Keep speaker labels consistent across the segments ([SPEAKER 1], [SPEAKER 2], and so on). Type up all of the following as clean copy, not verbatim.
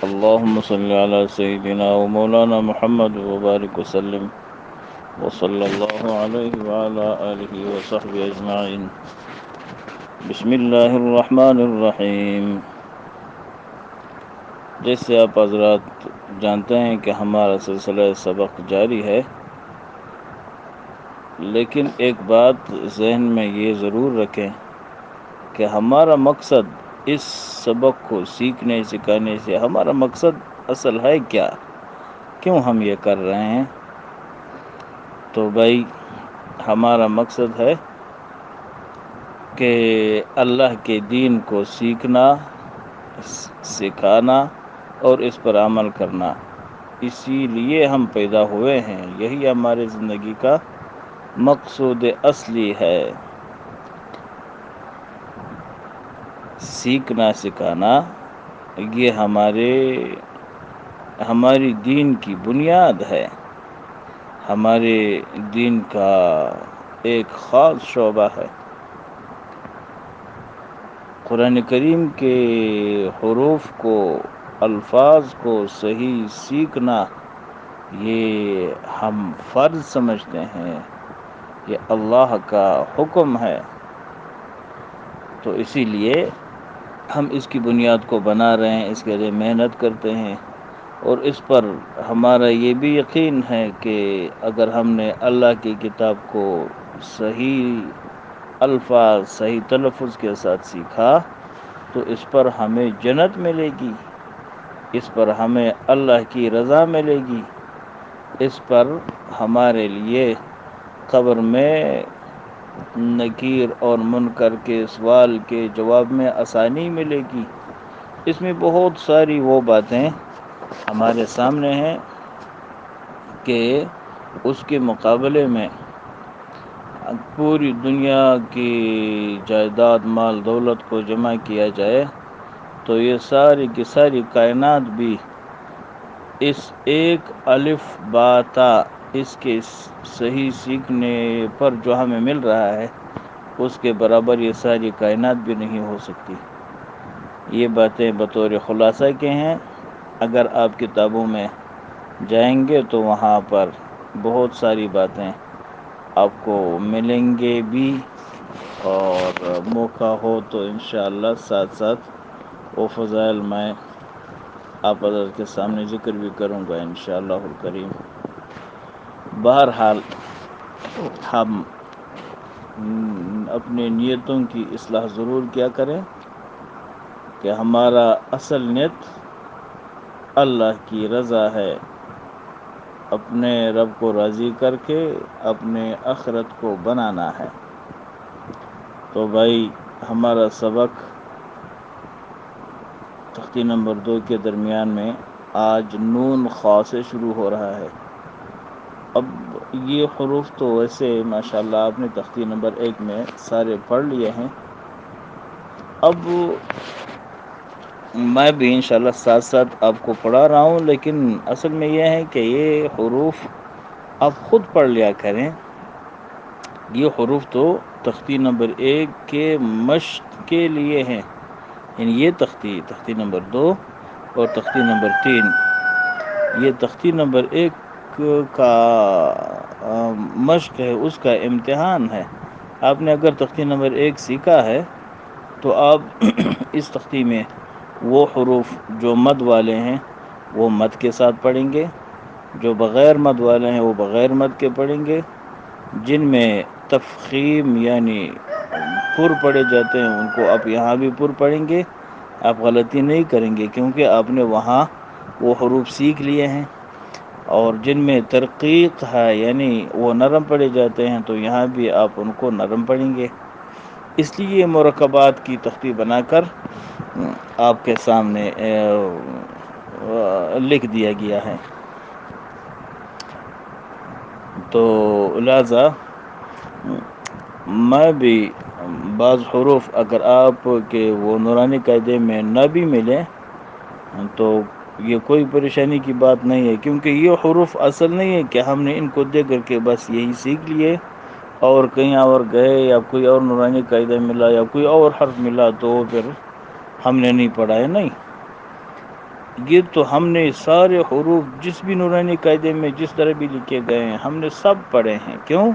[SPEAKER 1] اللهم صل على سيدنا ومولانا محمد وبارك وسلم وصلى الله عليه وعلى آله وصحبه أجمعين. بسم اللہ الرحمن الرحیم. جیسے آپ حضرات جانتے ہیں کہ ہمارا سلسلہ سبق جاری ہے، لیکن ایک بات ذہن میں یہ ضرور رکھیں کہ ہمارا مقصد اس سبق کو سیکھنے سکھانے سے ہمارا مقصد اصل ہے کیا، کیوں ہم یہ کر رہے ہیں. تو بھائی ہمارا مقصد ہے کہ اللہ کے دین کو سیکھنا، سکھانا اور اس پر عمل کرنا. اسی لیے ہم پیدا ہوئے ہیں، یہی ہماری زندگی کا مقصود اصلی ہے. سیکھنا سکھانا یہ ہماری دین کی بنیاد ہے، ہمارے دین کا ایک خاص شعبہ ہے. قرآن کریم کے حروف کو، الفاظ کو صحیح سیکھنا یہ ہم فرض سمجھتے ہیں، یہ اللہ کا حکم ہے. تو اسی لیے ہم اس کی بنیاد کو بنا رہے ہیں، اس کے لیے محنت کرتے ہیں، اور اس پر ہمارا یہ بھی یقین ہے کہ اگر ہم نے اللہ کی کتاب کو صحیح الفاظ، صحیح تلفظ کے ساتھ سیکھا تو اس پر ہمیں جنت ملے گی، اس پر ہمیں اللہ کی رضا ملے گی، اس پر ہمارے لیے قبر میں نکیر اور منکر کے سوال کے جواب میں آسانی ملے گی. اس میں بہت ساری وہ باتیں ہمارے سامنے ہیں کہ اس کے مقابلے میں پوری دنیا کی جائیداد، مال دولت کو جمع کیا جائے تو یہ ساری کی ساری کائنات بھی اس ایک الف با تا، اس کے صحیح سیکھنے پر جو ہمیں مل رہا ہے اس کے برابر یہ ساری کائنات بھی نہیں ہو سکتی. یہ باتیں بطور خلاصہ کے ہیں. اگر آپ کتابوں میں جائیں گے تو وہاں پر بہت ساری باتیں آپ کو ملیں گے بھی، اور موقع ہو تو انشاءاللہ ساتھ ساتھ وہ فضائل میں آپ حضرت کے سامنے ذکر بھی کروں گا انشاءاللہ الکریم. بہرحال ہم اپنے نیتوں کی اصلاح ضرور کیا کریں کہ ہمارا اصل نیت اللہ کی رضا ہے، اپنے رب کو راضی کر کے اپنے آخرت کو بنانا ہے. تو بھائی ہمارا سبق تختی نمبر 2 کے درمیان میں آج نون خا سے شروع ہو رہا ہے. اب یہ حروف تو ویسے ماشاءاللہ آپ نے تختی نمبر 1 میں سارے پڑھ لیے ہیں. اب میں بھی انشاءاللہ ساتھ ساتھ آپ کو پڑھا رہا ہوں، لیکن اصل میں یہ ہے کہ یہ حروف آپ خود پڑھ لیا کریں. یہ حروف تو تختی نمبر 1 کے مشق کے لیے ہیں، یعنی یہ تختی نمبر 2 اور تختی نمبر 3 یہ تختی نمبر 1 کا مشق ہے، اس کا امتحان ہے. آپ نے اگر تختی نمبر 1 سیکھا ہے تو آپ اس تختی میں وہ حروف جو مد والے ہیں وہ مد کے ساتھ پڑھیں گے، جو بغیر مد والے ہیں وہ بغیر مد کے پڑھیں گے، جن میں تفخیم یعنی پر پڑھے جاتے ہیں ان کو آپ یہاں بھی پر پڑھیں گے. آپ غلطی نہیں کریں گے کیونکہ آپ نے وہاں وہ حروف سیکھ لیے ہیں. اور جن میں ترقیق ہے یعنی وہ نرم پڑھے جاتے ہیں تو یہاں بھی آپ ان کو نرم پڑھیں گے. اس لیے مرکبات کی تختی بنا کر آپ کے سامنے لکھ دیا گیا ہے. تو لہذا میں بھی بعض حروف اگر آپ کے وہ نورانی قاعدے میں نہ بھی ملے تو یہ کوئی پریشانی کی بات نہیں ہے، کیونکہ یہ حروف اصل نہیں ہے کہ ہم نے ان کو دے کر کے بس یہی سیکھ لیے اور کہیں اور گئے یا کوئی اور نورانی قاعدہ ملا یا کوئی اور حرف ملا تو پھر ہم نے نہیں پڑھا ہے. نہیں، یہ تو ہم نے سارے حروف جس بھی نورانی قاعدے میں جس طرح بھی لکھے گئے ہیں ہم نے سب پڑھے ہیں. کیوں؟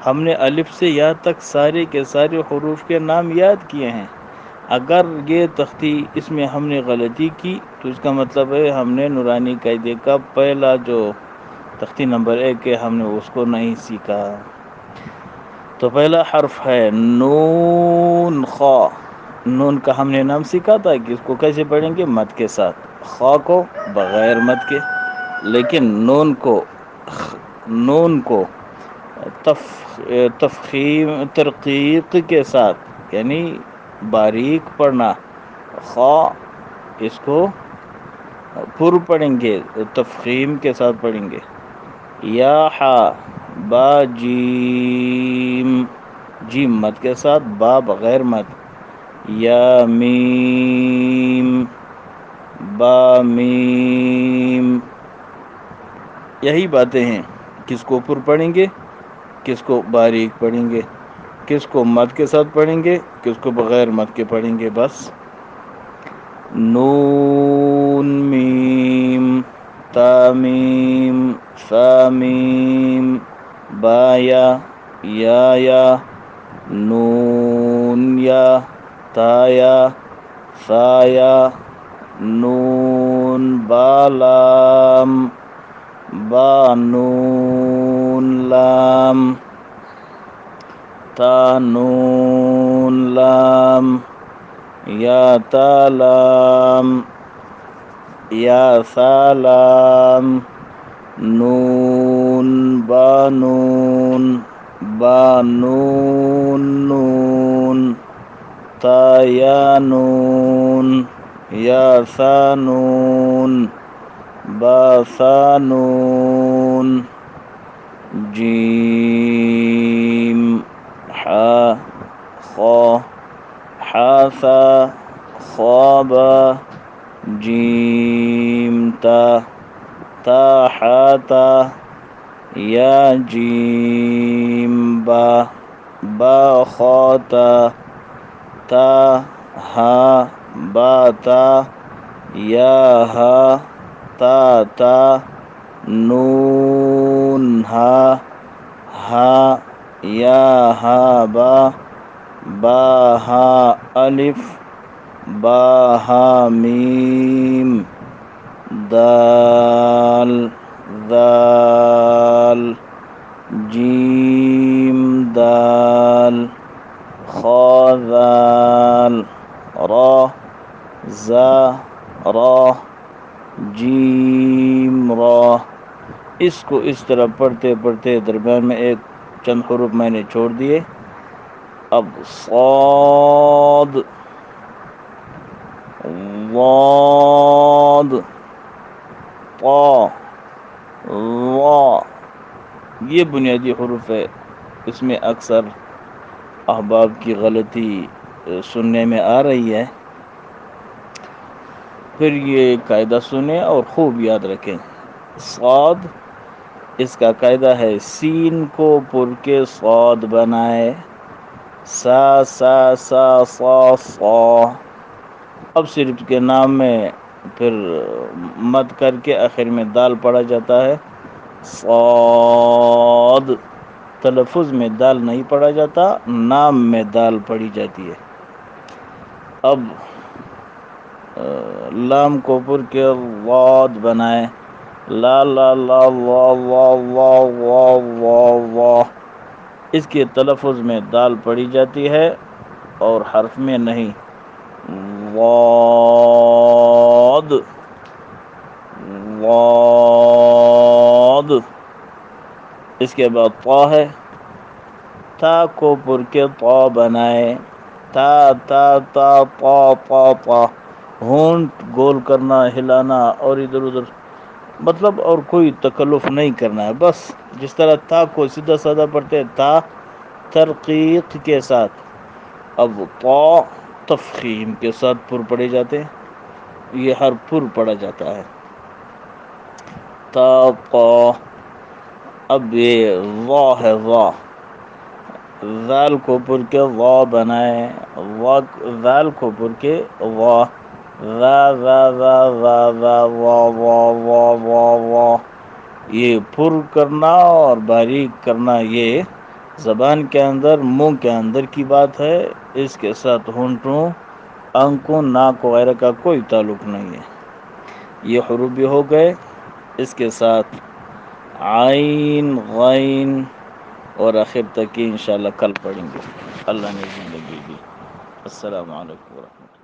[SPEAKER 1] ہم نے الف سے یا تک سارے کے سارے حروف کے نام یاد کیے ہیں. اگر یہ تختی اس میں ہم نے غلطی کی تو اس کا مطلب ہے ہم نے نورانی قاعدے کا پہلا جو تختی نمبر 1 ہے ہم نے اس کو نہیں سیکھا. تو پہلا حرف ہے نون خا. نون کا ہم نے نام سیکھا تھا کہ اس کو کیسے پڑھیں گے؟ مد کے ساتھ. خا کو بغیر مد کے. لیکن نون کو تفخیم ترقیق کے ساتھ یعنی باریک پڑھنا. خا اس کو پر پڑھیں گے، تفخیم کے ساتھ پڑھیں گے. یا ہا با جیم، جیم مد کے ساتھ، با بغیر مد. یا میم با میم. یہی باتیں ہیں. کس کو پر پڑھیں گے، کس کو باریک پڑھیں گے، کس کو مد کے ساتھ پڑھیں گے، کس کو بغیر مد کے پڑھیں گے. بس نون میم تا میم ثا میم با یا نون یا تا یا ثا یا نون با لام با نون لام تا نون لام یا تا لام یا ثا لام نون با نون با نون نون تا یا نون یا ثا نون با ثا نون جیم حا خا حا ثا خا با جیم تا تا حا تا یا جیم با با خا تا تا ہا با تا یا ہا تا تا نون ہا ہا یا ہا با با ہا الف با ہا میم دال ذال جیم دال خا ذال را زا را جیم را. اس کو اس طرح پڑھتے پڑھتے درمیان میں ایک چند حروف میں نے چھوڑ دیے. اب صاد ضاد طا ظا. یہ بنیادی حروف ہے. اس میں اکثر احباب کی غلطی سننے میں آ رہی ہے. پھر یہ قاعدہ سنیں اور خوب یاد رکھیں. صاد اس کا قاعدہ ہے سین کو پر کے صاد بنائے. سا سا سا صا صا. اب صرف کے نام میں پھر مد کر کے آخر میں دال پڑا جاتا ہے. صاد تلفظ میں دال نہیں پڑھا جاتا، نام میں دال پڑھی جاتی ہے. اب لام کو پر کے واد بنائے. لا لا لا وا وا وا وا وا وا. اس کے تلفظ میں دال پڑھی جاتی ہے اور حرف میں نہیں. واد واد. اس کے بعد طا ہے. تا کو پر کے طا بنائے. تا تا تا طا طا طا. ہونٹ گول کرنا، ہلانا اور ادھر ادھر، مطلب اور کوئی تکلف نہیں کرنا ہے. بس جس طرح تا کو سیدھا سادہ پڑھتے ہیں تا ترقیق کے ساتھ. اب طا تفخیم کے ساتھ پر پڑے جاتے ہیں. یہ ہر پر پڑا جاتا ہے. تا طا. اب یہ وا ہے. وا ذال کو پر کے وا بنائے. وا ذال کو پر کے وا. وا وا وا وا وا وا وا وا وا وا، یہ پر کرنا اور باریک کرنا یہ زبان کے اندر منہ کے اندر کی بات ہے، اس کے ساتھ ہونٹوں آنکھوں ناک وغیرہ کا کوئی تعلق نہیں ہے۔ یہ حروف بھی ہو گئے، اس کے ساتھ عین غین اور آخر تک کی انشاءاللہ کل پڑھیں گے اللہ نے زندگی دی۔ السلام علیکم ورحمۃ اللہ۔